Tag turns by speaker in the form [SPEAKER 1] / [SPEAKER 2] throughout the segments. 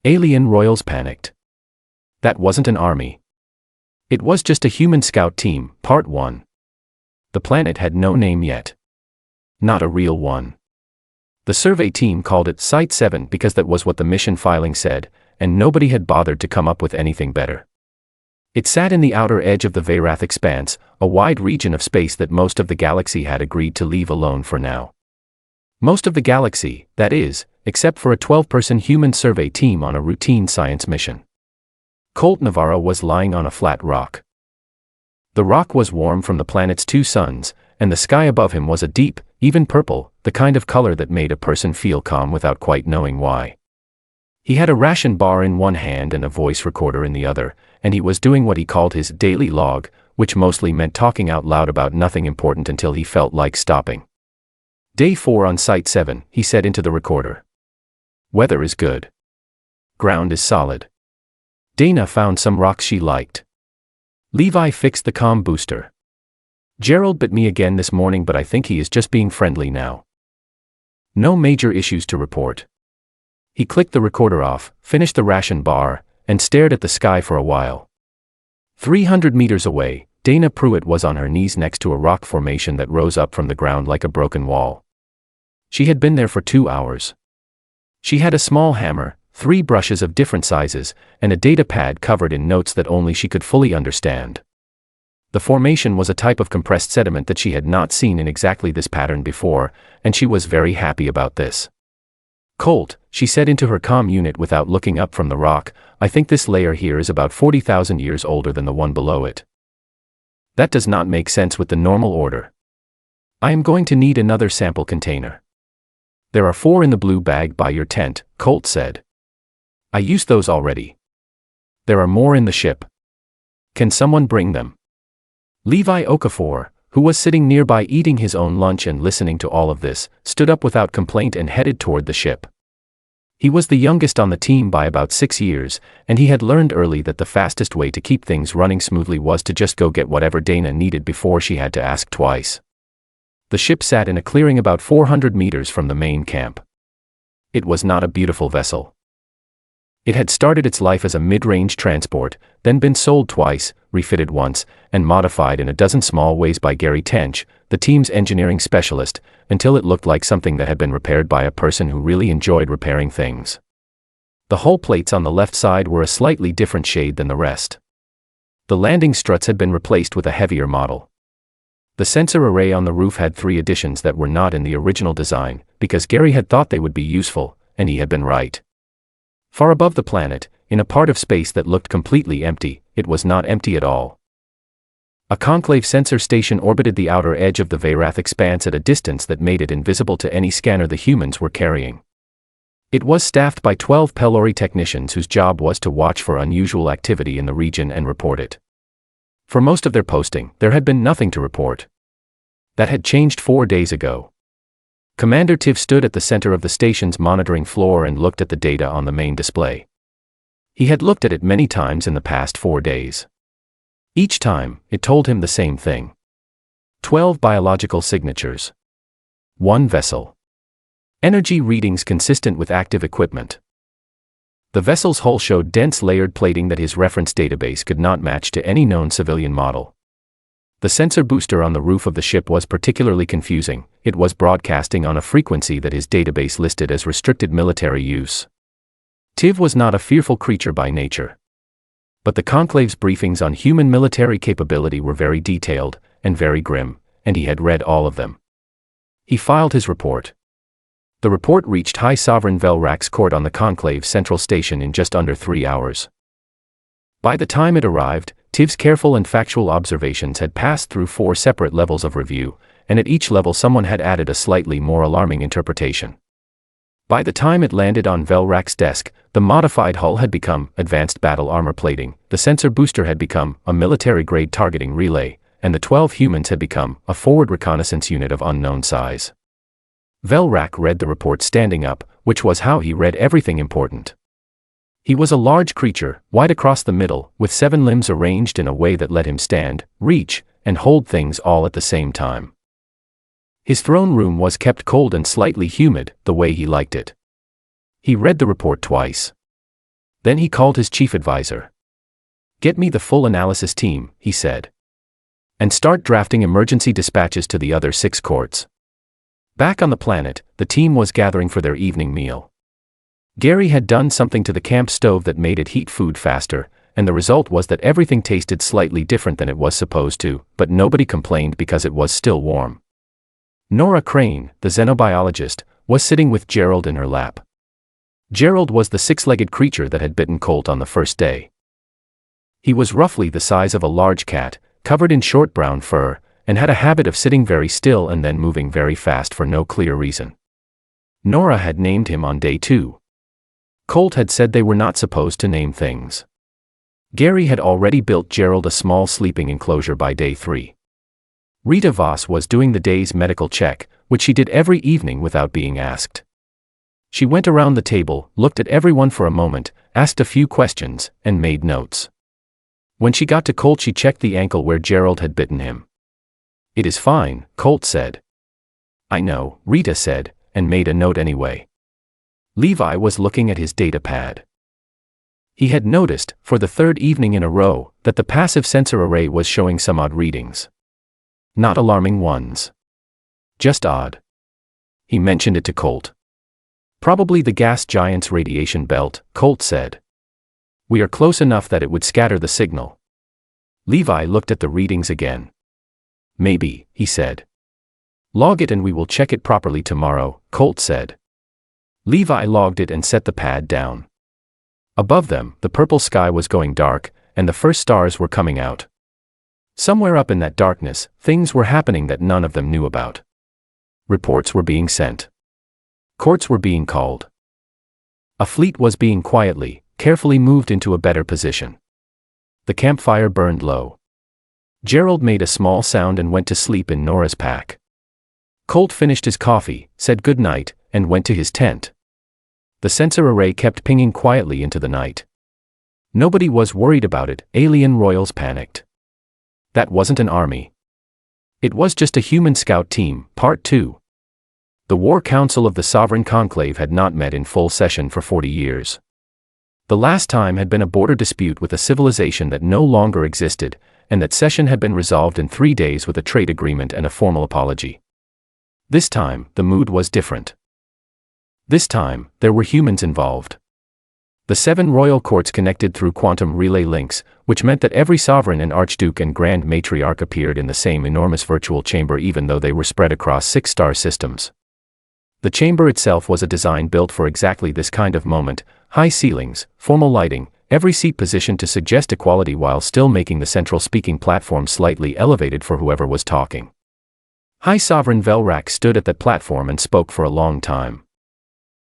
[SPEAKER 1] Alien royals panicked. That wasn't an army. It was just a human scout team, Part 1. The planet had no name yet. Not a real one. The survey team called it Site 7 because that was what the mission filing said, and nobody had bothered to come up with anything better. It sat in the outer edge of the Veyrath expanse, a wide region of space that most of the galaxy had agreed to leave alone for now. Most of the galaxy, that is, except for a 12-person human survey team on a routine science mission. Colt Navarro was lying on a flat rock. The rock was warm from the planet's 2 suns, and the sky above him was a deep, even purple, the kind of color that made a person feel calm without quite knowing why. He had a ration bar in one hand and a voice recorder in the other, and he was doing what he called his daily log, which mostly meant talking out loud about nothing important until he felt like stopping. Day 4 on Site 7, he said into the recorder. Weather is good. Ground is solid. Dana found some rocks she liked. Levi fixed the comm booster. Gerald bit me again this morning, but I think he is just being friendly now. No major issues to report. He clicked the recorder off, finished the ration bar, and stared at the sky for a while. 300 meters away, Dana Pruitt was on her knees next to a rock formation that rose up from the ground like a broken wall. She had been there for 2 hours. She had a small hammer, 3 brushes of different sizes, and a data pad covered in notes that only she could fully understand. The formation was a type of compressed sediment that she had not seen in exactly this pattern before, and she was very happy about this. Colt, she said into her comm unit without looking up from the rock, I think this layer here is about 40,000 years older than the one below it. That does not make sense with the normal order. I am going to need another sample container. There are 4 in the blue bag by your tent, Colt said. I used those already. There are more in the ship. Can someone bring them? Levi Okafor, who was sitting nearby eating his own lunch and listening to all of this, stood up without complaint and headed toward the ship. He was the youngest on the team by about 6 years, and he had learned early that the fastest way to keep things running smoothly was to just go get whatever Dana needed before she had to ask twice. The ship sat in a clearing about 400 meters from the main camp. It was not a beautiful vessel. It had started its life as a mid-range transport, then been sold twice, refitted once, and modified in a dozen small ways by Gary Tench, the team's engineering specialist, until it looked like something that had been repaired by a person who really enjoyed repairing things. The hull plates on the left side were a slightly different shade than the rest. The landing struts had been replaced with a heavier model. The sensor array on the roof had 3 additions that were not in the original design, because Gary had thought they would be useful, and he had been right. Far above the planet, in a part of space that looked completely empty, it was not empty at all. A conclave sensor station orbited the outer edge of the Veyrath expanse at a distance that made it invisible to any scanner the humans were carrying. It was staffed by 12 Pelori technicians whose job was to watch for unusual activity in the region and report it. For most of their posting, there had been nothing to report. That had changed 4 days ago. Commander Tiv stood at the center of the station's monitoring floor and looked at the data on the main display. He had looked at it many times in the past 4 days. Each time, it told him the same thing. 12 biological signatures. 1 vessel. Energy readings consistent with active equipment. The vessel's hull showed dense layered plating that his reference database could not match to any known civilian model. The sensor booster on the roof of the ship was particularly confusing. It was broadcasting on a frequency that his database listed as restricted military use. Tiv was not a fearful creature by nature. But the Conclave's briefings on human military capability were very detailed, and very grim, and he had read all of them. He filed his report. The report reached High Sovereign Velrax's court on the Conclave's central station in just under 3 hours. By the time it arrived, Tiv's careful and factual observations had passed through 4 separate levels of review, and at each level someone had added a slightly more alarming interpretation. By the time it landed on Velrax's desk, the modified hull had become advanced battle armor plating, the sensor booster had become a military-grade targeting relay, and the 12 humans had become a forward reconnaissance unit of unknown size. Velrax read the report standing up, which was how he read everything important. He was a large creature, wide across the middle, with 7 limbs arranged in a way that let him stand, reach, and hold things all at the same time. His throne room was kept cold and slightly humid, the way he liked it. He read the report twice. Then he called his chief advisor. "Get me the full analysis team," he said. "And start drafting emergency dispatches to the other 6 courts." Back on the planet, the team was gathering for their evening meal. Gary had done something to the camp stove that made it heat food faster, and the result was that everything tasted slightly different than it was supposed to, but nobody complained because it was still warm. Nora Crane, the xenobiologist, was sitting with Gerald in her lap. Gerald was the 6-legged creature that had bitten Colt on the first day. He was roughly the size of a large cat, covered in short brown fur, and had a habit of sitting very still and then moving very fast for no clear reason. Nora had named him on day 2. Colt had said they were not supposed to name things. Gary had already built Gerald a small sleeping enclosure by day 3. Rita Voss was doing the day's medical check, which she did every evening without being asked. She went around the table, looked at everyone for a moment, asked a few questions, and made notes. When she got to Colt, she checked the ankle where Gerald had bitten him. "It is fine," Colt said. "I know," Rita said, and made a note anyway. Levi was looking at his data pad. He had noticed, for the 3rd evening in a row, that the passive sensor array was showing some odd readings. Not alarming ones. Just odd. He mentioned it to Colt. "Probably the gas giant's radiation belt," Colt said. "We are close enough that it would scatter the signal." Levi looked at the readings again. "Maybe," he said. "Log it and we will check it properly tomorrow," Colt said. Levi logged it and set the pad down. Above them, the purple sky was going dark, and the first stars were coming out. Somewhere up in that darkness, things were happening that none of them knew about. Reports were being sent. Courts were being called. A fleet was being carefully moved into a better position. The campfire burned low. Gerald made a small sound and went to sleep in Nora's pack. Colt finished his coffee, said good night, and went to his tent. The sensor array kept pinging quietly into the night. Nobody was worried about it. Alien royals panicked. That wasn't an army. It was just a human scout team. Part 2. The War Council of the Sovereign Conclave had not met in full session for 40 years. The last time had been a border dispute with a civilization that no longer existed, and that session had been resolved in 3 days with a trade agreement and a formal apology. This time, the mood was different. This time, there were humans involved. The 7 royal courts connected through quantum relay links, which meant that every sovereign and archduke and grand matriarch appeared in the same enormous virtual chamber even though they were spread across 6 star systems. The chamber itself was a design built for exactly this kind of moment: high ceilings, formal lighting, every seat positioned to suggest equality while still making the central speaking platform slightly elevated for whoever was talking. High Sovereign Velrak stood at that platform and spoke for a long time.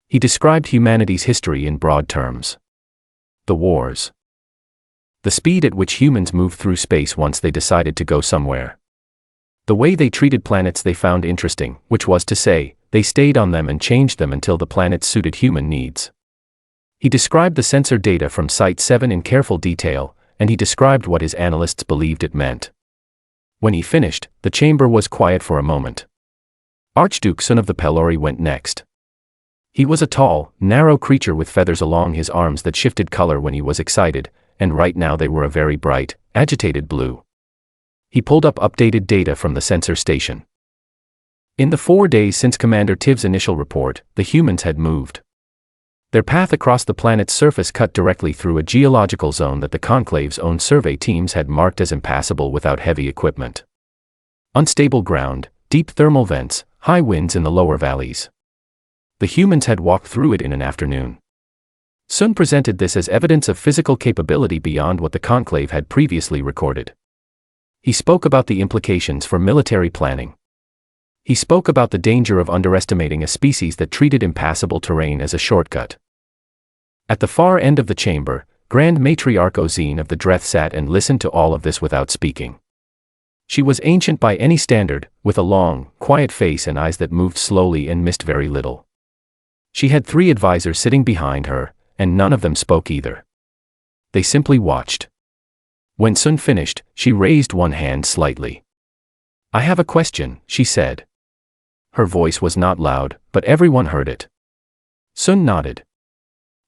[SPEAKER 1] He described humanity's history in broad terms. The wars. The speed at which humans moved through space once they decided to go somewhere. The way they treated planets they found interesting, which was to say, they stayed on them and changed them until the planets suited human needs. He described the sensor data from Site 7 in careful detail, and he described what his analysts believed it meant. When he finished, the chamber was quiet for a moment. Archduke Sun of the Pelori went next. He was a tall, narrow creature with feathers along his arms that shifted color when he was excited, and right now they were a very bright, agitated blue. He pulled up updated data from the sensor station. In the 4 days since Commander Tiv's initial report, the humans had moved. Their path across the planet's surface cut directly through a geological zone that the Conclave's own survey teams had marked as impassable without heavy equipment. Unstable ground, deep thermal vents, high winds in the lower valleys. The humans had walked through it in an afternoon. Sun presented this as evidence of physical capability beyond what the Conclave had previously recorded. He spoke about the implications for military planning. He spoke about the danger of underestimating a species that treated impassable terrain as a shortcut. At the far end of the chamber, Grand Matriarch Ozine of the Dreth sat and listened to all of this without speaking. She was ancient by any standard, with a long, quiet face and eyes that moved slowly and missed very little. She had 3 advisors sitting behind her, and none of them spoke either. They simply watched. When Sun finished, she raised one hand slightly. "I have a question," she said. Her voice was not loud, but everyone heard it. Sun nodded.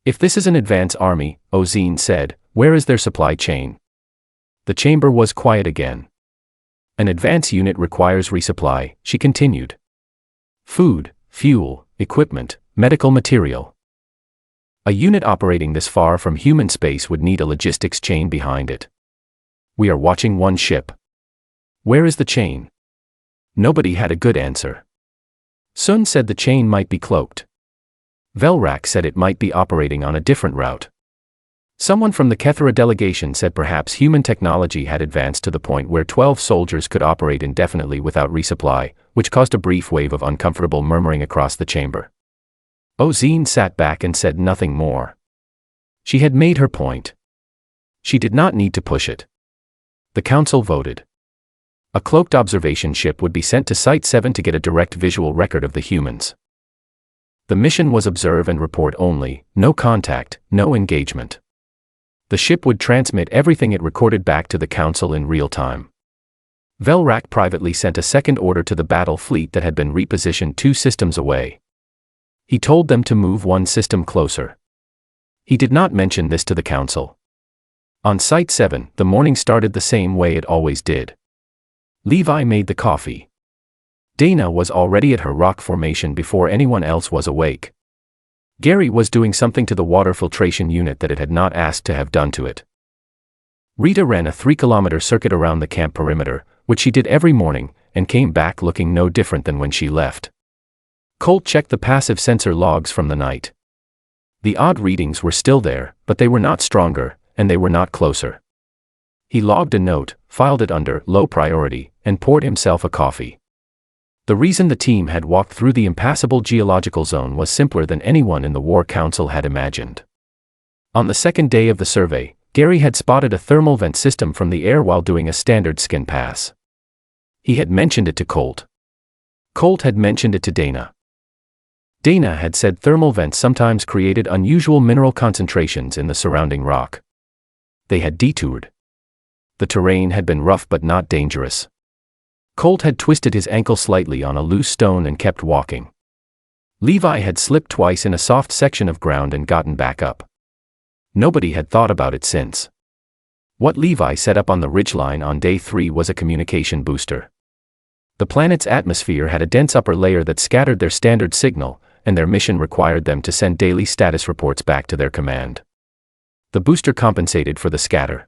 [SPEAKER 1] If this is an advance army, Ozine said, where is their supply chain? The chamber was quiet again. An advance unit requires resupply, she continued. Food, fuel, equipment, medical material. A unit operating this far from human space would need a logistics chain behind it. We are watching one ship. Where is the chain? Nobody had a good answer. Sun said the chain might be cloaked. Velrak said it might be operating on a different route. Someone from the Kethera delegation said perhaps human technology had advanced to the point where 12 soldiers could operate indefinitely without resupply, which caused a brief wave of uncomfortable murmuring across the chamber. Ozine sat back and said nothing more. She had made her point. She did not need to push it. The council voted. A cloaked observation ship would be sent to Site 7 to get a direct visual record of the humans. The mission was observe and report only, no contact, no engagement. The ship would transmit everything it recorded back to the council in real time. Velrak privately sent a second order to the battle fleet that had been repositioned 2 systems away. He told them to move 1 system closer. He did not mention this to the council. On Site 7, the morning started the same way it always did. Levi made the coffee. Dana was already at her rock formation before anyone else was awake. Gary was doing something to the water filtration unit that it had not asked to have done to it. Rita ran a 3-kilometer circuit around the camp perimeter, which she did every morning, and came back looking no different than when she left. Colt checked the passive sensor logs from the night. The odd readings were still there, but they were not stronger, and they were not closer. He logged a note, filed it under low priority, and poured himself a coffee. The reason the team had walked through the impassable geological zone was simpler than anyone in the War Council had imagined. On the second day of the survey, Gary had spotted a thermal vent system from the air while doing a standard skin pass. He had mentioned it to Colt. Colt had mentioned it to Dana. Dana had said thermal vents sometimes created unusual mineral concentrations in the surrounding rock. They had detoured. The terrain had been rough but not dangerous. Colt had twisted his ankle slightly on a loose stone and kept walking. Levi had slipped twice in a soft section of ground and gotten back up. Nobody had thought about it since. What Levi set up on the ridgeline on day 3 was a communication booster. The planet's atmosphere had a dense upper layer that scattered their standard signal, and their mission required them to send daily status reports back to their command. The booster compensated for the scatter.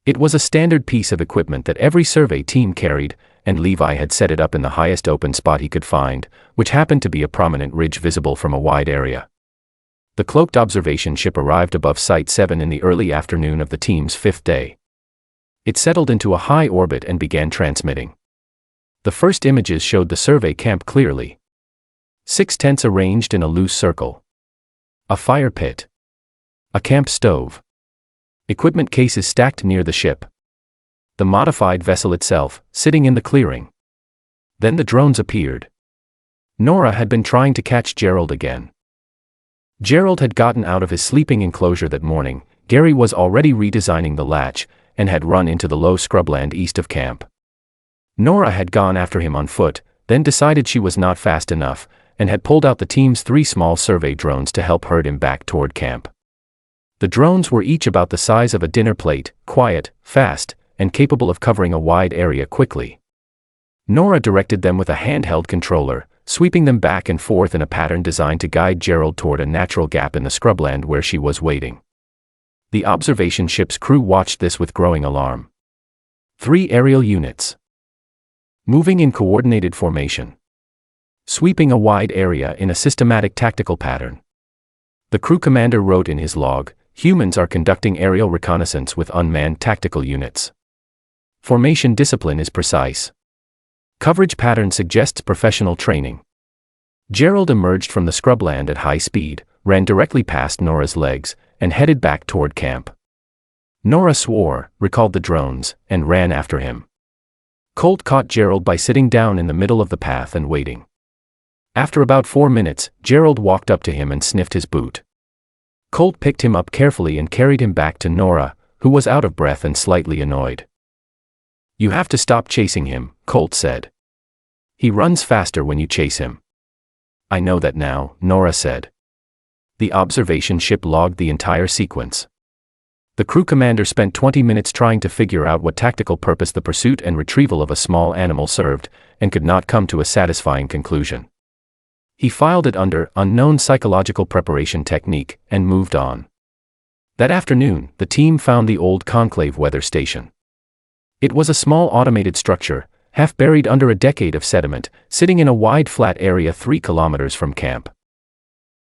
[SPEAKER 1] It was a standard piece of equipment that every survey team carried, and Levi had set it up in the highest open spot he could find, which happened to be a prominent ridge visible from a wide area. The cloaked observation ship arrived above Site 7 in the early afternoon of the team's 5th day. It settled into a high orbit and began transmitting. The first images showed the survey camp clearly. 6 tents arranged in a loose circle. A fire pit. A camp stove. Equipment cases stacked near the ship. The modified vessel itself, sitting in the clearing. Then the drones appeared. Nora had been trying to catch Gerald again. Gerald had gotten out of his sleeping enclosure that morning. Gary was already redesigning the latch, and had run into the low scrubland east of camp. Nora had gone after him on foot, then decided she was not fast enough, and had pulled out the team's 3 small survey drones to help herd him back toward camp. The drones were each about the size of a dinner plate, quiet, fast, and capable of covering a wide area quickly. Nora directed them with a handheld controller, sweeping them back and forth in a pattern designed to guide Gerald toward a natural gap in the scrubland where she was waiting. The observation ship's crew watched this with growing alarm. 3 aerial units. Moving in coordinated formation. Sweeping a wide area in a systematic tactical pattern. The crew commander wrote in his log, "Humans are conducting aerial reconnaissance with unmanned tactical units. Formation discipline is precise. Coverage pattern suggests professional training." Gerald emerged from the scrubland at high speed, ran directly past Nora's legs, and headed back toward camp. Nora swore, recalled the drones, and ran after him. Colt caught Gerald by sitting down in the middle of the path and waiting. After about 4 minutes, Gerald walked up to him and sniffed his boot. Colt picked him up carefully and carried him back to Nora, who was out of breath and slightly annoyed. "You have to stop chasing him," Colt said. "He runs faster when you chase him." "I know that now," Nora said. The observation ship logged the entire sequence. The crew commander spent 20 minutes trying to figure out what tactical purpose the pursuit and retrieval of a small animal served, and could not come to a satisfying conclusion. He filed it under unknown psychological preparation technique and moved on. That afternoon, the team found the old Conclave weather station. It was a small automated structure, half buried under a decade of sediment, sitting in a wide flat area 3 kilometers from camp.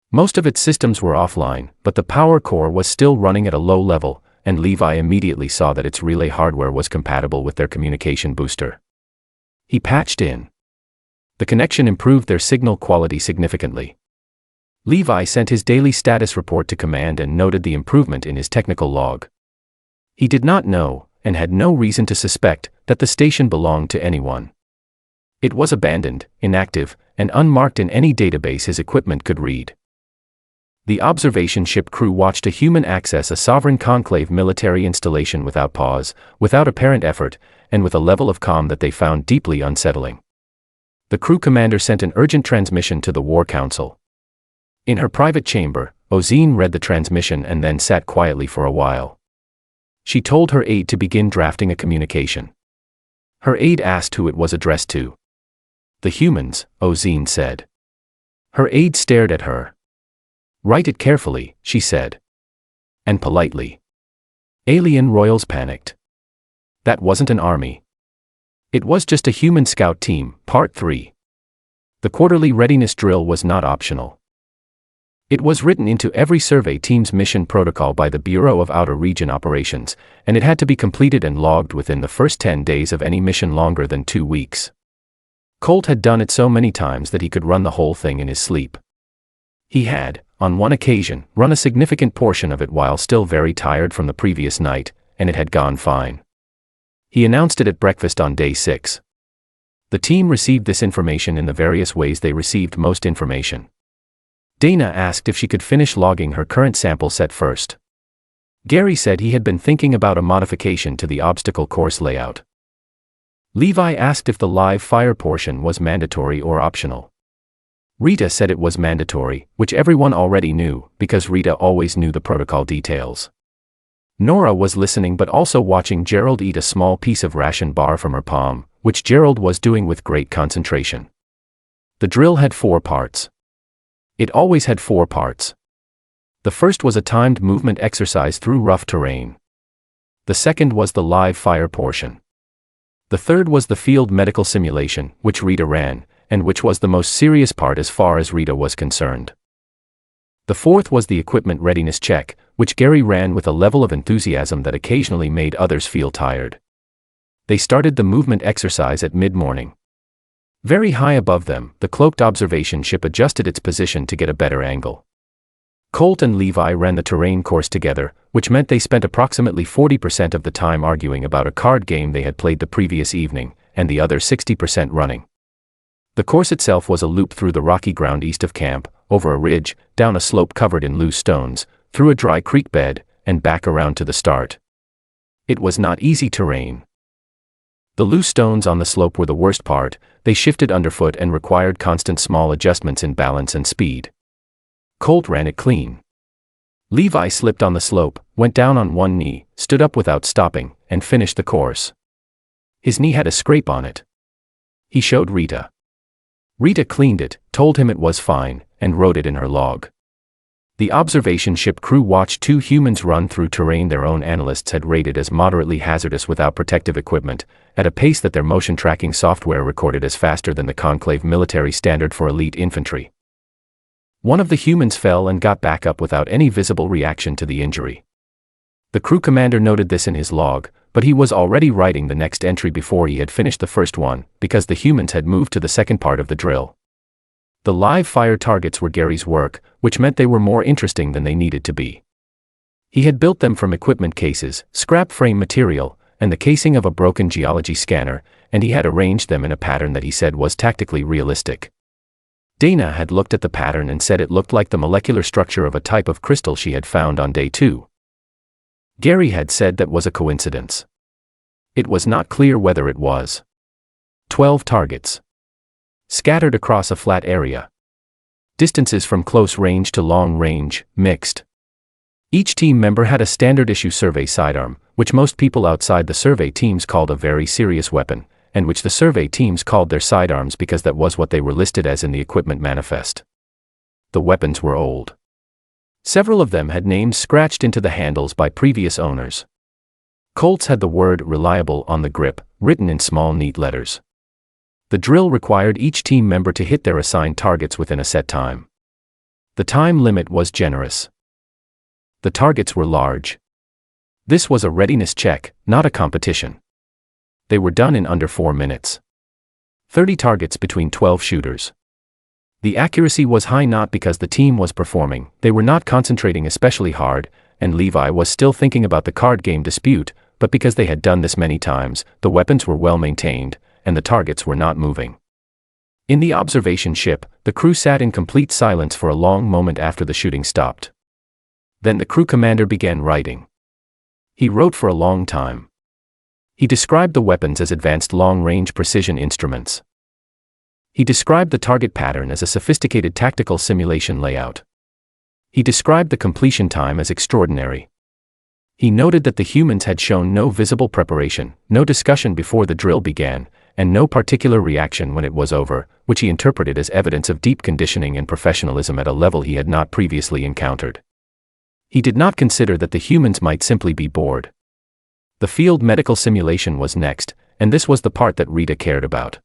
[SPEAKER 1] Most of its systems were offline, but the power core was still running at a low level, and Levi immediately saw that its relay hardware was compatible with their communication booster. He patched in. The connection improved their signal quality significantly. Levi sent his daily status report to command and noted the improvement in his technical log. He did not know, and had no reason to suspect, that the station belonged to anyone. It was abandoned, inactive, and unmarked in any database his equipment could read. The observation ship crew watched a human access a sovereign conclave military installation without pause, without apparent effort, and with a level of calm that they found deeply unsettling. The crew commander sent an urgent transmission to the War Council. In her private chamber, Ozine read the transmission and then sat quietly for a while. She told her aide to begin drafting a communication. Her aide asked who it was addressed to. The humans, Ozine said. Her aide stared at her. Write it carefully, she said. And politely. Alien royals panicked. That wasn't an army. It was just a human scout team, Part 3. The quarterly readiness drill was not optional. It was written into every survey team's mission protocol by the Bureau of Outer Region Operations, and it had to be completed and logged within the first 10 days of any mission longer than 2 weeks. Colt had done it so many times that he could run the whole thing in his sleep. He had, on one occasion, run a significant portion of it while still very tired from the previous night, and it had gone fine. He announced it at breakfast on day 6. The team received this information in the various ways they received most information. Dana asked if she could finish logging her current sample set first. Gary said he had been thinking about a modification to the obstacle course layout. Levi asked if the live fire portion was mandatory or optional. Rita said it was mandatory, which everyone already knew, because Rita always knew the protocol details. Nora was listening but also watching Gerald eat a small piece of ration bar from her palm, which Gerald was doing with great concentration. The drill had 4 parts. It always had 4 parts. The first was a timed movement exercise through rough terrain. The second was the live fire portion. The third was the field medical simulation, which Rita ran, and which was the most serious part as far as Rita was concerned. The fourth was the equipment readiness check, which Gary ran with a level of enthusiasm that occasionally made others feel tired. They started the movement exercise at mid-morning. Very high above them, the cloaked observation ship adjusted its position to get a better angle. Colt and Levi ran the terrain course together, which meant they spent approximately 40% of the time arguing about a card game they had played the previous evening, and the other 60% running. The course itself was a loop through the rocky ground east of camp, over a ridge, down a slope covered in loose stones, through a dry creek bed, and back around to the start. It was not easy terrain. The loose stones on the slope were the worst part. They shifted underfoot and required constant small adjustments in balance and speed. Colt ran it clean. Levi slipped on the slope, went down on one knee, stood up without stopping, and finished the course. His knee had a scrape on it. He showed Rita. Rita cleaned it, told him it was fine, and wrote it in her log. The observation ship crew watched 2 humans run through terrain their own analysts had rated as moderately hazardous without protective equipment, at a pace that their motion tracking software recorded as faster than the conclave military standard for elite infantry. One of the humans fell and got back up without any visible reaction to the injury. The crew commander noted this in his log, but he was already writing the next entry before he had finished the first one, because the humans had moved to the second part of the drill. The live fire targets were Gary's work, which meant they were more interesting than they needed to be. He had built them from equipment cases, scrap frame material, and the casing of a broken geology scanner, and he had arranged them in a pattern that he said was tactically realistic. Dana had looked at the pattern and said it looked like the molecular structure of a type of crystal she had found on day 2. Gary had said that was a coincidence. It was not clear whether it was. 12 targets. Scattered across a flat area. Distances from close range to long range, mixed. Each team member had a standard issue survey sidearm, which most people outside the survey teams called a very serious weapon, and which the survey teams called their sidearms because that was what they were listed as in the equipment manifest. The weapons were old. Several of them had names scratched into the handles by previous owners. Colt's had the word "reliable" on the grip, written in small neat letters. The drill required each team member to hit their assigned targets within a set time. The time limit was generous. The targets were large. This was a readiness check, not a competition. They were done in under 4 minutes. 30 targets between 12 shooters. The accuracy was high not because the team was performing, they were not concentrating especially hard, and Levi was still thinking about the card game dispute, but because they had done this many times, the weapons were well maintained, and the targets were not moving. In the observation ship, the crew sat in complete silence for a long moment after the shooting stopped. Then the crew commander began writing. He wrote for a long time. He described the weapons as advanced long-range precision instruments. He described the target pattern as a sophisticated tactical simulation layout. He described the completion time as extraordinary. He noted that the humans had shown no visible preparation, no discussion before the drill began, and no particular reaction when it was over, which he interpreted as evidence of deep conditioning and professionalism at a level he had not previously encountered. He did not consider that the humans might simply be bored. The field medical simulation was next, and this was the part that Rita cared about.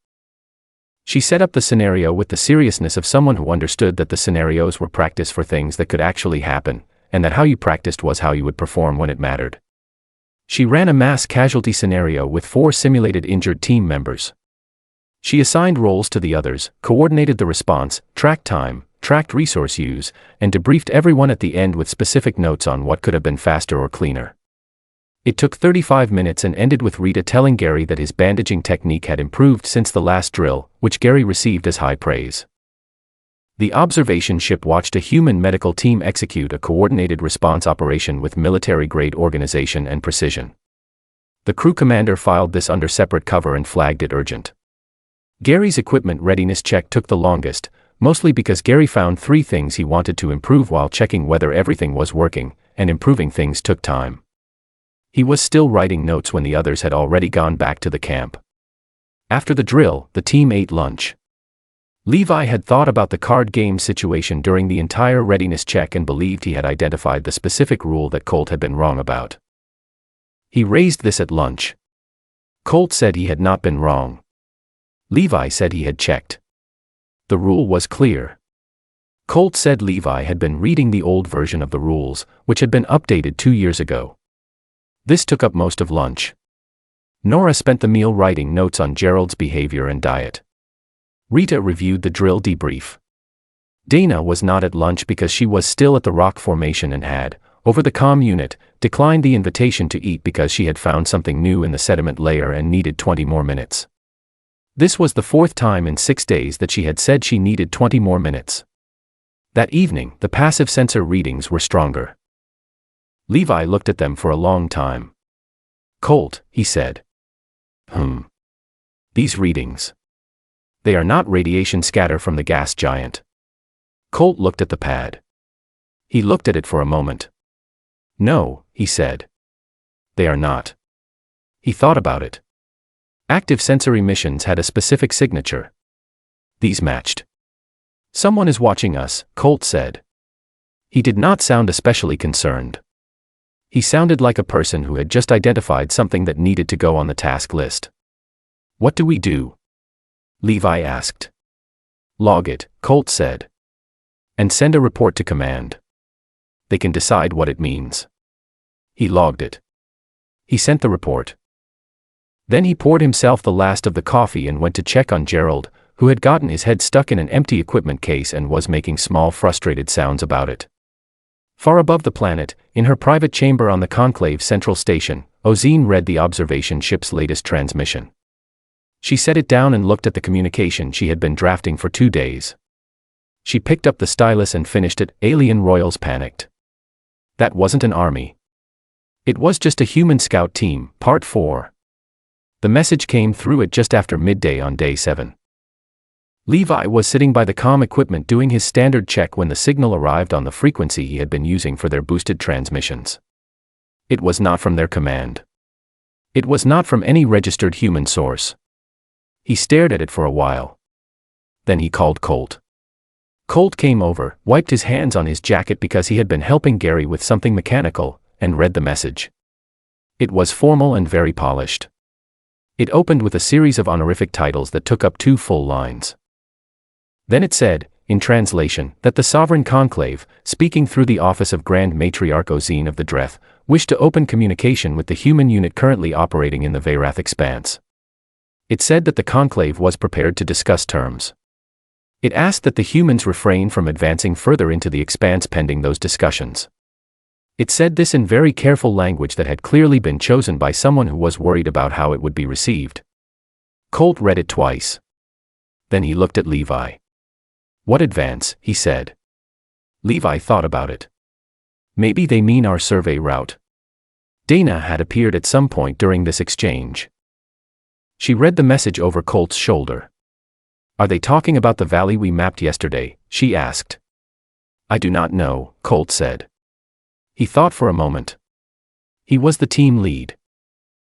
[SPEAKER 1] She set up the scenario with the seriousness of someone who understood that the scenarios were practice for things that could actually happen, and that how you practiced was how you would perform when it mattered. She ran a mass casualty scenario with 4 simulated injured team members. She assigned roles to the others, coordinated the response, tracked time, tracked resource use, and debriefed everyone at the end with specific notes on what could have been faster or cleaner. It took 35 minutes and ended with Rita telling Gary that his bandaging technique had improved since the last drill, which Gary received as high praise. The observation ship watched a human medical team execute a coordinated response operation with military-grade organization and precision. The crew commander filed this under separate cover and flagged it urgent. Gary's equipment readiness check took the longest, mostly because Gary found 3 things he wanted to improve while checking whether everything was working, and improving things took time. He was still writing notes when the others had already gone back to the camp. After the drill, the team ate lunch. Levi had thought about the card game situation during the entire readiness check and believed he had identified the specific rule that Colt had been wrong about. He raised this at lunch. Colt said he had not been wrong. Levi said he had checked. The rule was clear. Colt said Levi had been reading the old version of the rules, which had been updated 2 years ago. This took up most of lunch. Nora spent the meal writing notes on Gerald's behavior and diet. Rita reviewed the drill debrief. Dana was not at lunch because she was still at the rock formation and had, over the comm unit, declined the invitation to eat because she had found something new in the sediment layer and needed 20 more minutes. This was the 4th time in 6 days that she had said she needed 20 more minutes. That evening, the passive sensor readings were stronger. Levi looked at them for a long time. "Colt," he said. These readings. They are not radiation scatter from the gas giant." Colt looked at the pad. He looked at it for a moment. "No," he said. "They are not." He thought about it. Active sensor emissions had a specific signature. These matched. "Someone is watching us," Colt said. He did not sound especially concerned. He sounded like a person who had just identified something that needed to go on the task list. "What do we do?" Levi asked. "Log it," Colt said. "And send a report to command. They can decide what it means." He logged it. He sent the report. Then he poured himself the last of the coffee and went to check on Gerald, who had gotten his head stuck in an empty equipment case and was making small frustrated sounds about it. Far above the planet, in her private chamber on the Conclave Central Station, Ozine read the observation ship's latest transmission. She set it down and looked at the communication she had been drafting for 2 days. She picked up the stylus and finished it. Alien Royals panicked. That wasn't an army. It was just a human scout team, Part 4. The message came through at just after midday on day 7. Levi was sitting by the comm equipment doing his standard check when the signal arrived on the frequency he had been using for their boosted transmissions. It was not from their command. It was not from any registered human source. He stared at it for a while. Then he called Colt. Colt came over, wiped his hands on his jacket because he had been helping Gary with something mechanical, and read the message. It was formal and very polished. It opened with a series of honorific titles that took up 2 full lines. Then it said, in translation, that the Sovereign Conclave, speaking through the office of Grand Matriarch Ozine of the Dreth, wished to open communication with the human unit currently operating in the Veyrath Expanse. It said that the Conclave was prepared to discuss terms. It asked that the humans refrain from advancing further into the Expanse pending those discussions. It said this in very careful language that had clearly been chosen by someone who was worried about how it would be received. Colt read it twice. Then he looked at Levi. "What advance?" he said. Levi thought about it. Maybe they mean our survey route. Dana had appeared at some point during this exchange. She read the message over Colt's shoulder. "Are they talking about the valley we mapped yesterday?" she asked. "I do not know," Colt said. He thought for a moment. He was the team lead.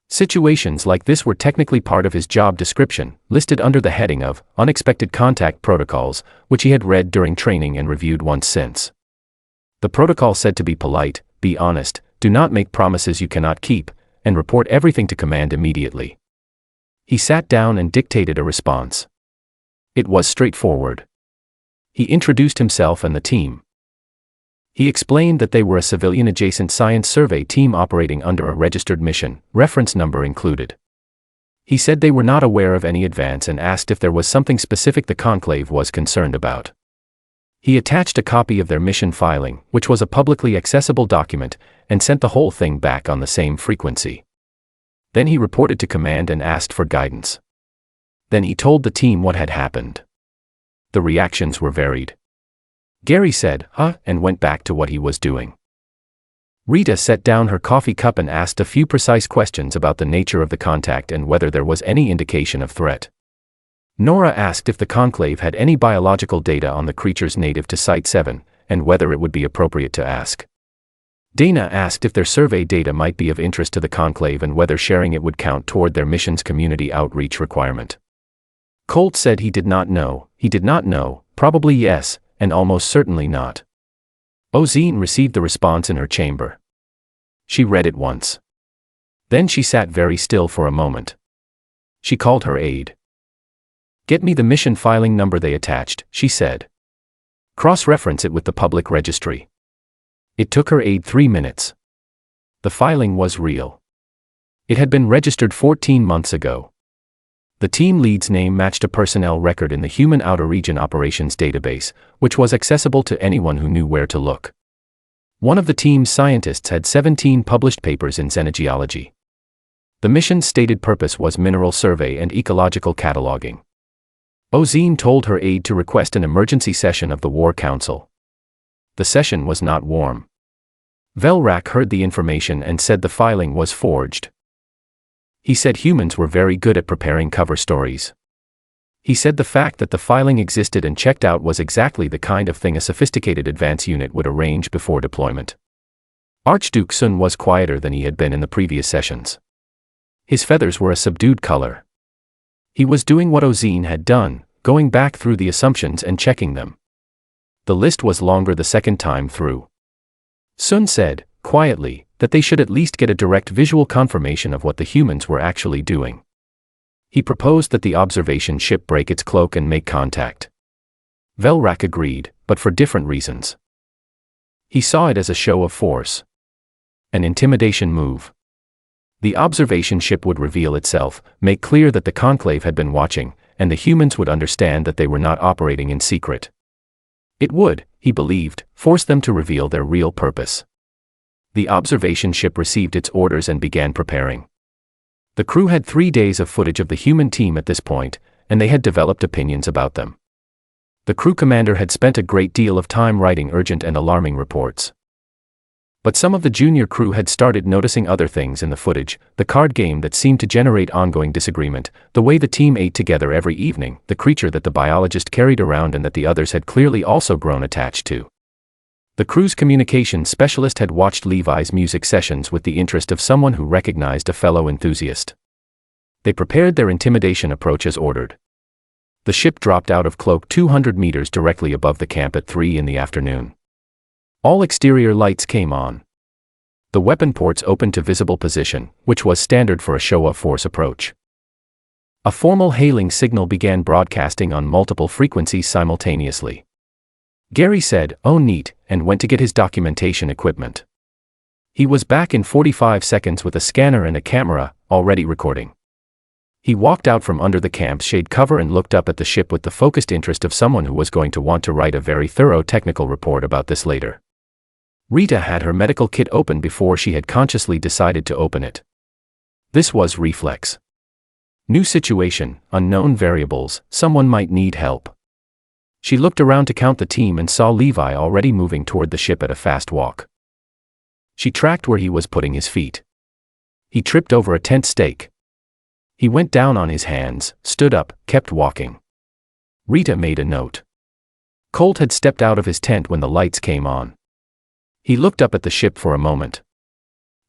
[SPEAKER 1] Situations like this were technically part of his job description, listed under the heading of Unexpected Contact Protocols, which he had read during training and reviewed once since. The protocol said to be polite, be honest, do not make promises you cannot keep, and report everything to command immediately. He sat down and dictated a response. It was straightforward. He introduced himself and the team. He explained that they were a civilian-adjacent science survey team operating under a registered mission, reference number included. He said they were not aware of any advance and asked if there was something specific the Conclave was concerned about. He attached a copy of their mission filing, which was a publicly accessible document, and sent the whole thing back on the same frequency. Then he reported to command and asked for guidance. Then he told the team what had happened. The reactions were varied. Gary said, "Huh," and went back to what he was doing. Rita set down her coffee cup and asked a few precise questions about the nature of the contact and whether there was any indication of threat. Nora asked if the Conclave had any biological data on the creatures native to Site 7, and whether it would be appropriate to ask. Dana asked if their survey data might be of interest to the Conclave and whether sharing it would count toward their mission's community outreach requirement. Colt said he did not know, probably yes, and almost certainly not. Ozine received the response in her chamber. She read it once. Then she sat very still for a moment. She called her aide. "Get me the mission filing number they attached," she said. "Cross-reference it with the public registry." It took her aide 3 minutes. The filing was real. It had been registered 14 months ago. The team lead's name matched a personnel record in the Human Outer Region Operations database, which was accessible to anyone who knew where to look. One of the team's scientists had 17 published papers in xenogeology. The mission's stated purpose was mineral survey and ecological cataloging. Ozine told her aide to request an emergency session of the War Council. The session was not warm. Velrak heard the information and said the filing was forged. He said humans were very good at preparing cover stories. He said the fact that the filing existed and checked out was exactly the kind of thing a sophisticated advance unit would arrange before deployment. Archduke Sun was quieter than he had been in the previous sessions. His feathers were a subdued color. He was doing what Ozine had done, going back through the assumptions and checking them. The list was longer the second time through. Sun said, quietly, that they should at least get a direct visual confirmation of what the humans were actually doing. He proposed that the observation ship break its cloak and make contact. Velrak agreed, but for different reasons. He saw it as a show of force. An intimidation move. The observation ship would reveal itself, make clear that the Conclave had been watching, and the humans would understand that they were not operating in secret. It would, he believed, force them to reveal their real purpose. The observation ship received its orders and began preparing. The crew had 3 days of footage of the human team at this point, and they had developed opinions about them. The crew commander had spent a great deal of time writing urgent and alarming reports. But some of the junior crew had started noticing other things in the footage: the card game that seemed to generate ongoing disagreement, the way the team ate together every evening, the creature that the biologist carried around and that the others had clearly also grown attached to. The crew's communications specialist had watched Levi's music sessions with the interest of someone who recognized a fellow enthusiast. They prepared their intimidation approach as ordered. The ship dropped out of cloak 200 meters directly above the camp at 3 in the afternoon. All exterior lights came on. The weapon ports opened to visible position, which was standard for a show-of-force approach. A formal hailing signal began broadcasting on multiple frequencies simultaneously. Gary said, "Oh neat," and went to get his documentation equipment. He was back in 45 seconds with a scanner and a camera, already recording. He walked out from under the camp's shade cover and looked up at the ship with the focused interest of someone who was going to want to write a very thorough technical report about this later. Rita had her medical kit open before she had consciously decided to open it. This was reflex. New situation, unknown variables, someone might need help. She looked around to count the team and saw Levi already moving toward the ship at a fast walk. She tracked where he was putting his feet. He tripped over a tent stake. He went down on his hands, stood up, kept walking. Rita made a note. Colt had stepped out of his tent when the lights came on. He looked up at the ship for a moment.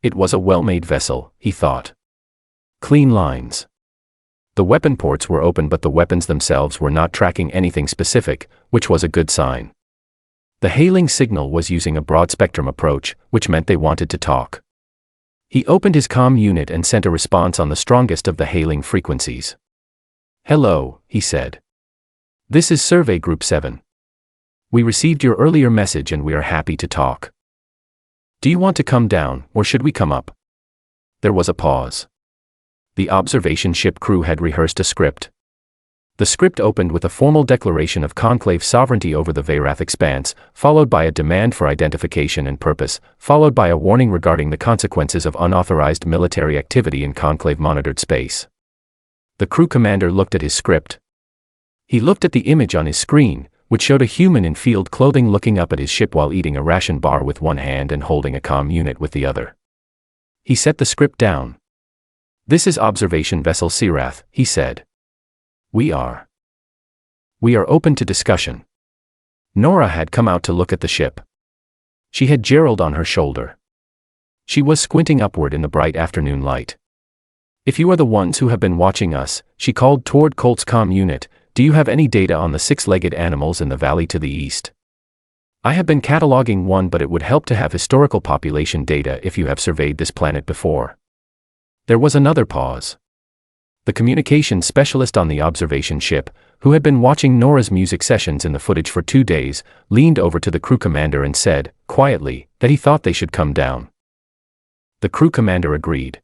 [SPEAKER 1] It was a well-made vessel, he thought. Clean lines. The weapon ports were open, but the weapons themselves were not tracking anything specific, which was a good sign. The hailing signal was using a broad-spectrum approach, which meant they wanted to talk. He opened his comm unit and sent a response on the strongest of the hailing frequencies. "Hello," he said. "This is Survey Group 7. We received your earlier message and we are happy to talk. Do you want to come down, or should we come up?" There was a pause. The observation ship crew had rehearsed a script. The script opened with a formal declaration of conclave sovereignty over the Veyrath expanse, followed by a demand for identification and purpose, followed by a warning regarding the consequences of unauthorized military activity in conclave-monitored space. The crew commander looked at his script. He looked at the image on his screen, which showed a human in field clothing looking up at his ship while eating a ration bar with one hand and holding a comm unit with the other. He set the script down. "This is Observation Vessel Sirath," he said. We are open to discussion." Nora had come out to look at the ship. She had Gerald on her shoulder. She was squinting upward in the bright afternoon light. "If you are the ones who have been watching us," she called toward Colt's comm unit, "do you have any data on the six-legged animals in the valley to the east? I have been cataloging one, but it would help to have historical population data if you have surveyed this planet before." There was another pause. The communications specialist on the observation ship, who had been watching Nora's music sessions in the footage for 2 days, leaned over to the crew commander and said, quietly, that he thought they should come down. The crew commander agreed.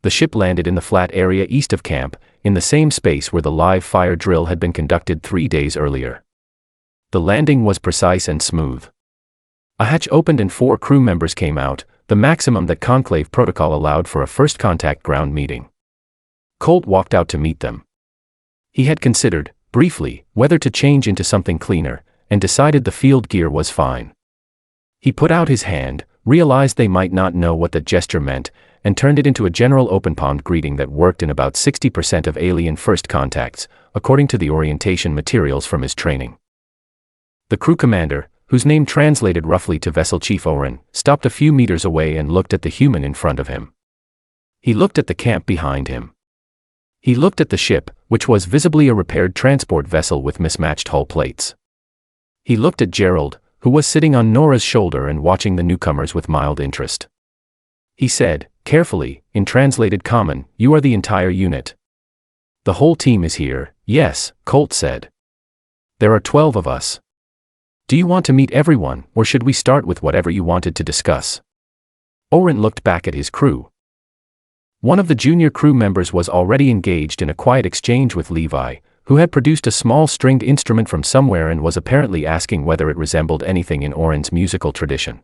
[SPEAKER 1] The ship landed in the flat area east of camp, in the same space where the live fire drill had been conducted 3 days earlier. The landing was precise and smooth. A hatch opened and 4 crew members came out, the maximum that Conclave protocol allowed for a first contact ground meeting. Colt walked out to meet them. He had considered, briefly, whether to change into something cleaner, and decided the field gear was fine. He put out his hand, realized they might not know what that gesture meant, and turned it into a general open-palmed greeting that worked in about 60% of alien first contacts, according to the orientation materials from his training. The crew commander, whose name translated roughly to Vessel Chief Oren, stopped a few meters away and looked at the human in front of him. He looked at the camp behind him. He looked at the ship, which was visibly a repaired transport vessel with mismatched hull plates. He looked at Gerald, who was sitting on Nora's shoulder and watching the newcomers with mild interest. He said, carefully, in translated common, "You are the entire unit." "The whole team is here." "Yes," Colt said. "There are 12 of us. Do you want to meet everyone, or should we start with whatever you wanted to discuss?" Oren looked back at his crew. One of the junior crew members was already engaged in a quiet exchange with Levi, who had produced a small stringed instrument from somewhere and was apparently asking whether it resembled anything in Oren's musical tradition.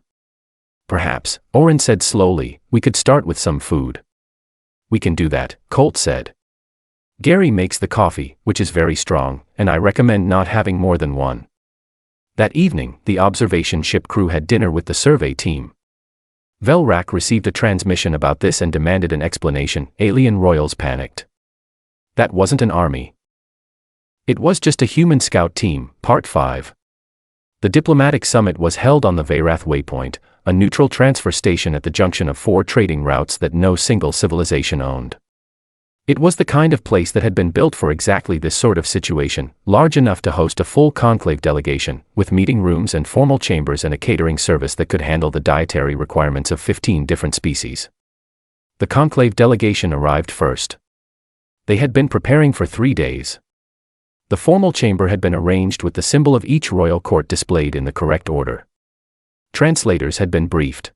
[SPEAKER 1] "Perhaps," Oren said slowly, "we could start with some food." "We can do that," Colt said. "Gary makes the coffee, which is very strong, and I recommend not having more than one." That evening, the observation ship crew had dinner with the survey team. Velrak received a transmission about this and demanded an explanation. Alien royals panicked. That wasn't an army. It was just a human scout team. Part 5. The diplomatic summit was held on the Veyrath Waypoint, a neutral transfer station at the junction of 4 trading routes that no single civilization owned. It was the kind of place that had been built for exactly this sort of situation, large enough to host a full conclave delegation, with meeting rooms and formal chambers and a catering service that could handle the dietary requirements of 15 different species. The conclave delegation arrived first. They had been preparing for 3 days. The formal chamber had been arranged with the symbol of each royal court displayed in the correct order. Translators had been briefed.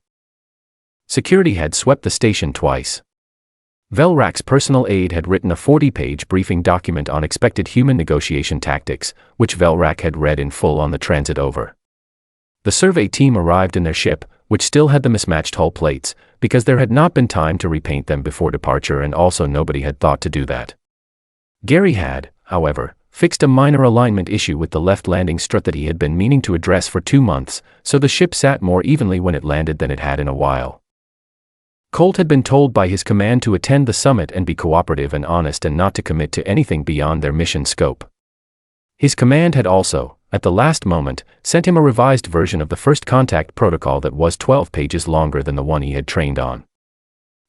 [SPEAKER 1] Security had swept the station twice. Velrak's personal aide had written a 40-page briefing document on expected human negotiation tactics, which Velrak had read in full on the transit over. The survey team arrived in their ship, which still had the mismatched hull plates, because there had not been time to repaint them before departure, and also nobody had thought to do that. Gary had, however, fixed a minor alignment issue with the left landing strut that he had been meaning to address for 2 months, so the ship sat more evenly when it landed than it had in a while. Colt had been told by his command to attend the summit and be cooperative and honest and not to commit to anything beyond their mission scope. His command had also, at the last moment, sent him a revised version of the first contact protocol that was 12 pages longer than the one he had trained on.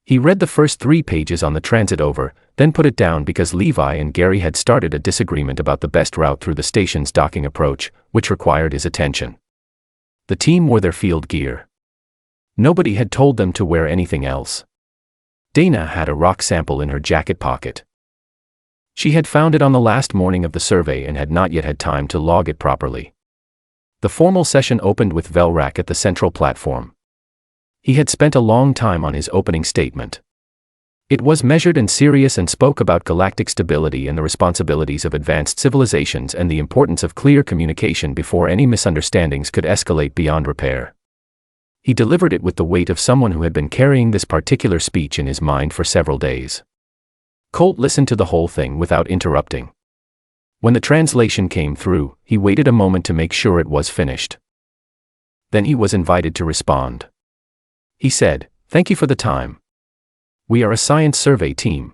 [SPEAKER 1] He read the first 3 pages on the transit over, then put it down because Levi and Gary had started a disagreement about the best route through the station's docking approach, which required his attention. The team wore their field gear. Nobody had told them to wear anything else. Dana had a rock sample in her jacket pocket. She had found it on the last morning of the survey and had not yet had time to log it properly. The formal session opened with Velrak at the central platform. He had spent a long time on his opening statement. It was measured and serious and spoke about galactic stability and the responsibilities of advanced civilizations and the importance of clear communication before any misunderstandings could escalate beyond repair. He delivered it with the weight of someone who had been carrying this particular speech in his mind for several days. Colt listened to the whole thing without interrupting. When the translation came through, he waited a moment to make sure it was finished. Then he was invited to respond. He said, "Thank you for the time. We are a science survey team.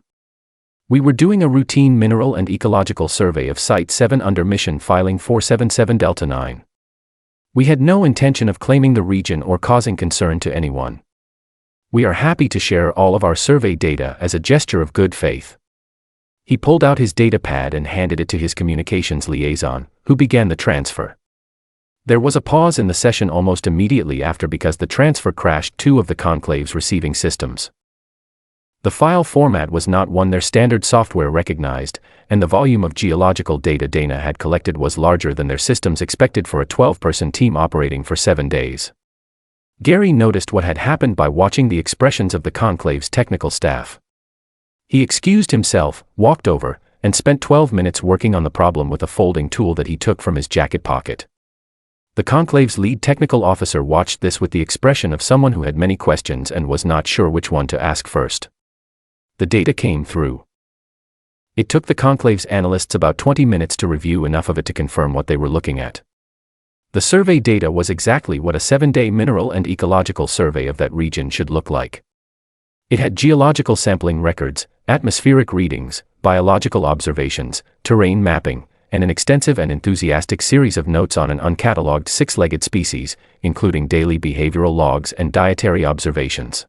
[SPEAKER 1] We were doing a routine mineral and ecological survey of Site 7 under mission filing 477 Delta 9. We had no intention of claiming the region or causing concern to anyone. We are happy to share all of our survey data as a gesture of good faith." He pulled out his data pad and handed it to his communications liaison, who began the transfer. There was a pause in the session almost immediately after because the transfer crashed 2 of the conclave's receiving systems. The file format was not one their standard software recognized, and the volume of geological data Dana had collected was larger than their systems expected for a 12-person team operating for 7 days. Gary noticed what had happened by watching the expressions of the conclave's technical staff. He excused himself, walked over, and spent 12 minutes working on the problem with a folding tool that he took from his jacket pocket. The conclave's lead technical officer watched this with the expression of someone who had many questions and was not sure which one to ask first. The data came through. It took the conclave's analysts about 20 minutes to review enough of it to confirm what they were looking at. The survey data was exactly what a 7-day mineral and ecological survey of that region should look like. It had geological sampling records, atmospheric readings, biological observations, terrain mapping, and an extensive and enthusiastic series of notes on an uncatalogued 6-legged species, including daily behavioral logs and dietary observations.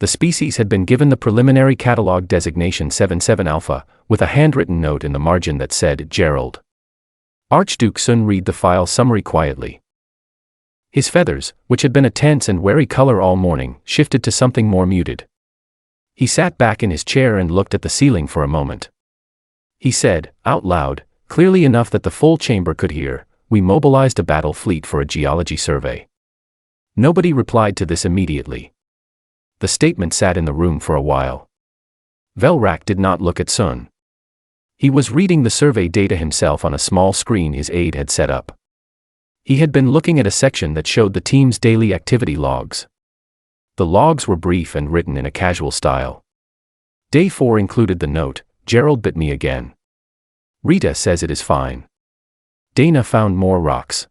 [SPEAKER 1] The species had been given the preliminary catalog designation 77 Alpha, with a handwritten note in the margin that said Gerald. Archduke Sun read the file summary quietly. His feathers, which had been a tense and wary color all morning, shifted to something more muted. He sat back in his chair and looked at the ceiling for a moment. He said, out loud, clearly enough that the full chamber could hear, "We mobilized a battle fleet for a geology survey." Nobody replied to this immediately. The statement sat in the room for a while. Velrak did not look at Sun. He was reading the survey data himself on a small screen his aide had set up. He had been looking at a section that showed the team's daily activity logs. The logs were brief and written in a casual style. Day 4 included the note, "Gerald bit me again. Rita says it is fine. Dana found more rocks.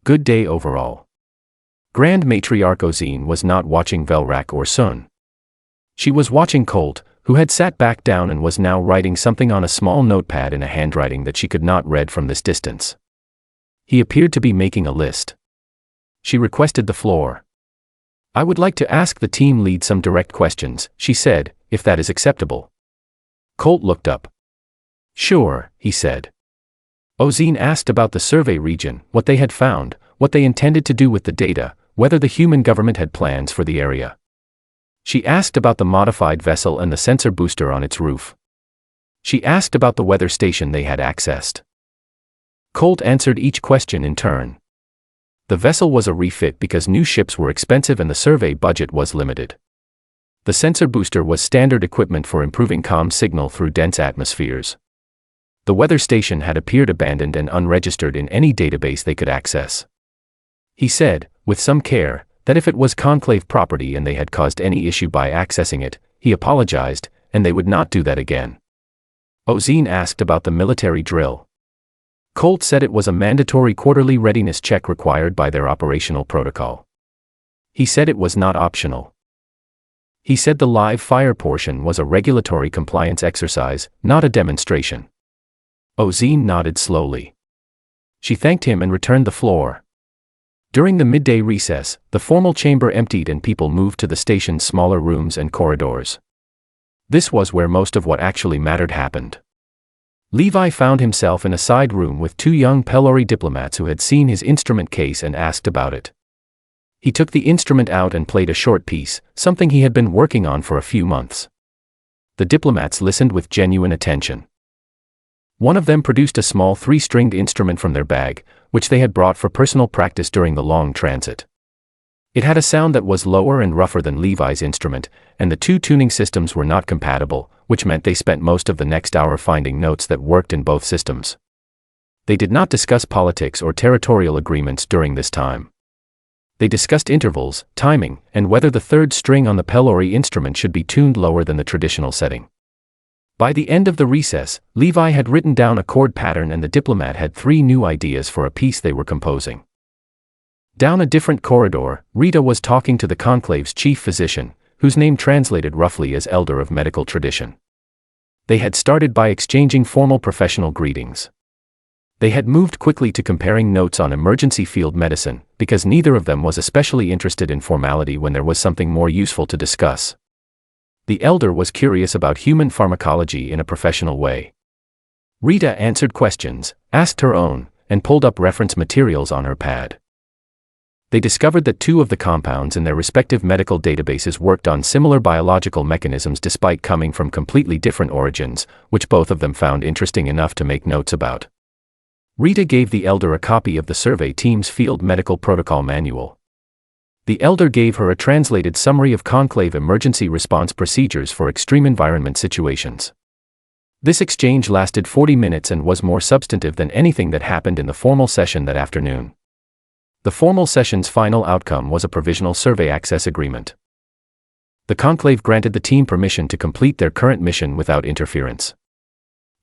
[SPEAKER 1] Good day overall. Grand Matriarch Ozine was not watching Velrak or Sun. She was watching Colt, who had sat back down and was now writing something on a small notepad in a handwriting that she could not read from this distance. He appeared to be making a list. She requested the floor. "I would like to ask the team lead some direct questions," she said, "if that is acceptable." Colt looked up. "Sure," he said. Ozine asked about the survey region, what they had found, what they intended to do with the data, whether the human government had plans for the area. She asked about the modified vessel and the sensor booster on its roof. She asked about the weather station they had accessed. Colt answered each question in turn. The vessel was a refit because new ships were expensive and the survey budget was limited. The sensor booster was standard equipment for improving comm signal through dense atmospheres. The weather station had appeared abandoned and unregistered in any database they could access. He said, with some care, that if it was Conclave property and they had caused any issue by accessing it, he apologized, and they would not do that again. Ozine asked about the military drill. Colt said it was a mandatory quarterly readiness check required by their operational protocol. He said it was not optional. He said the live fire portion was a regulatory compliance exercise, not a demonstration. Ozine nodded slowly. She thanked him and returned the floor. During the midday recess, the formal chamber emptied and people moved to the station's smaller rooms and corridors. This was where most of what actually mattered happened. Levi found himself in a side room with two young Pelori diplomats who had seen his instrument case and asked about it. He took the instrument out and played a short piece, something he had been working on for a few months. The diplomats listened with genuine attention. One of them produced a small 3-stringed instrument from their bag, which they had brought for personal practice during the long transit. It had a sound that was lower and rougher than Levi's instrument, and the two tuning systems were not compatible, which meant they spent most of the next hour finding notes that worked in both systems. They did not discuss politics or territorial agreements during this time. They discussed intervals, timing, and whether the third string on the Pelori instrument should be tuned lower than the traditional setting. By the end of the recess, Levi had written down a chord pattern and the diplomat had 3 new ideas for a piece they were composing. Down a different corridor, Rita was talking to the conclave's chief physician, whose name translated roughly as elder of medical tradition. They had started by exchanging formal professional greetings. They had moved quickly to comparing notes on emergency field medicine, because neither of them was especially interested in formality when there was something more useful to discuss. The elder was curious about human pharmacology in a professional way. Rita answered questions, asked her own, and pulled up reference materials on her pad. They discovered that 2 of the compounds in their respective medical databases worked on similar biological mechanisms despite coming from completely different origins, which both of them found interesting enough to make notes about. Rita gave the elder a copy of the survey team's field medical protocol manual. The elder gave her a translated summary of conclave emergency response procedures for extreme environment situations. This exchange lasted 40 minutes and was more substantive than anything that happened in the formal session that afternoon. The formal session's final outcome was a provisional survey access agreement. The conclave granted the team permission to complete their current mission without interference.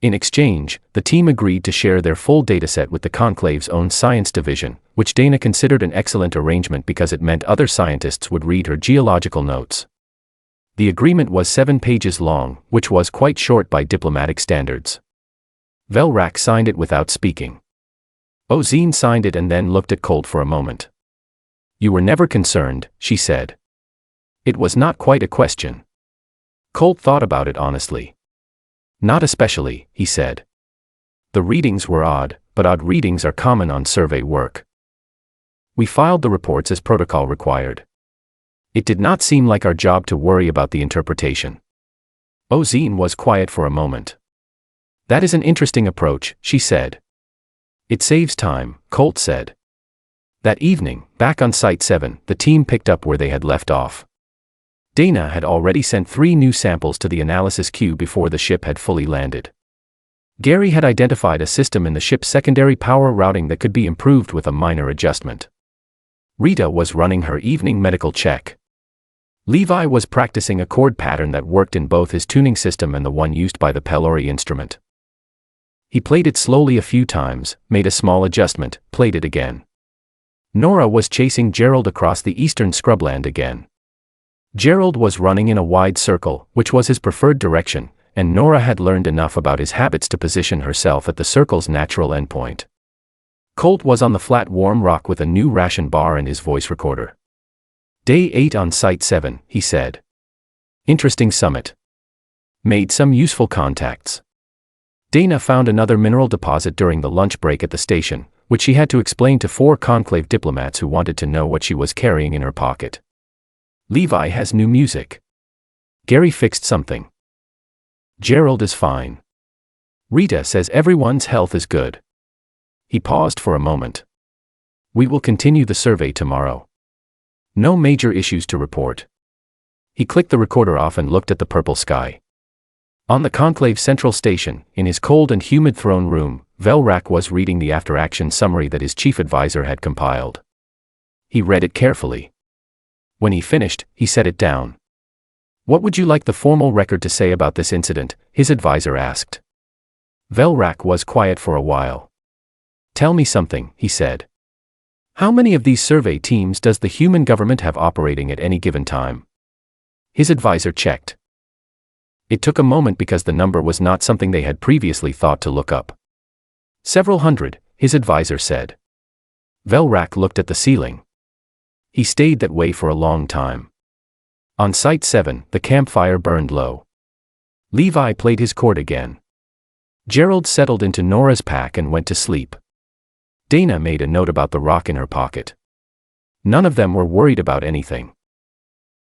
[SPEAKER 1] In exchange, the team agreed to share their full dataset with the conclave's own science division, which Dana considered an excellent arrangement because it meant other scientists would read her geological notes. The agreement was 7 pages long, which was quite short by diplomatic standards. Velrak signed it without speaking. Ozine signed it and then looked at Colt for a moment. "You were never concerned," she said. It was not quite a question. Colt thought about it honestly. "Not especially," he said. "The readings were odd, but odd readings are common on survey work. We filed the reports as protocol required. It did not seem like our job to worry about the interpretation." Ozine was quiet for a moment. "That is an interesting approach," she said. "It saves time," Colt said. That evening, back on Site 7, the team picked up where they had left off. Dana had already sent 3 new samples to the analysis queue before the ship had fully landed. Gary had identified a system in the ship's secondary power routing that could be improved with a minor adjustment. Rita was running her evening medical check. Levi was practicing a chord pattern that worked in both his tuning system and the one used by the Pelori instrument. He played it slowly a few times, made a small adjustment, played it again. Nora was chasing Gerald across the eastern scrubland again. Gerald was running in a wide circle, which was his preferred direction, and Nora had learned enough about his habits to position herself at the circle's natural endpoint. Colt was on the flat warm rock with a new ration bar and his voice recorder. Day 8 on Site 7, he said. Interesting summit. Made some useful contacts. Dana found another mineral deposit during the lunch break at the station, which she had to explain to 4 conclave diplomats who wanted to know what she was carrying in her pocket. Levi has new music. Gary fixed something. Gerald is fine. Rita says everyone's health is good. He paused for a moment. We will continue the survey tomorrow. No major issues to report. He clicked the recorder off and looked at the purple sky. On the Conclave Central Station, in his cold and humid throne room, Velrak was reading the after-action summary that his chief advisor had compiled. He read it carefully. When he finished, he set it down. What would you like the formal record to say about this incident? His advisor asked. Velrak was quiet for a while. Tell me something, he said. How many of these survey teams does the human government have operating at any given time? His advisor checked. It took a moment because the number was not something they had previously thought to look up. Several hundred, his advisor said. Velrak looked at the ceiling. He stayed that way for a long time. On Site 7, the campfire burned low. Levi played his chord again. Gerald settled into Nora's pack and went to sleep. Dana made a note about the rock in her pocket. None of them were worried about anything.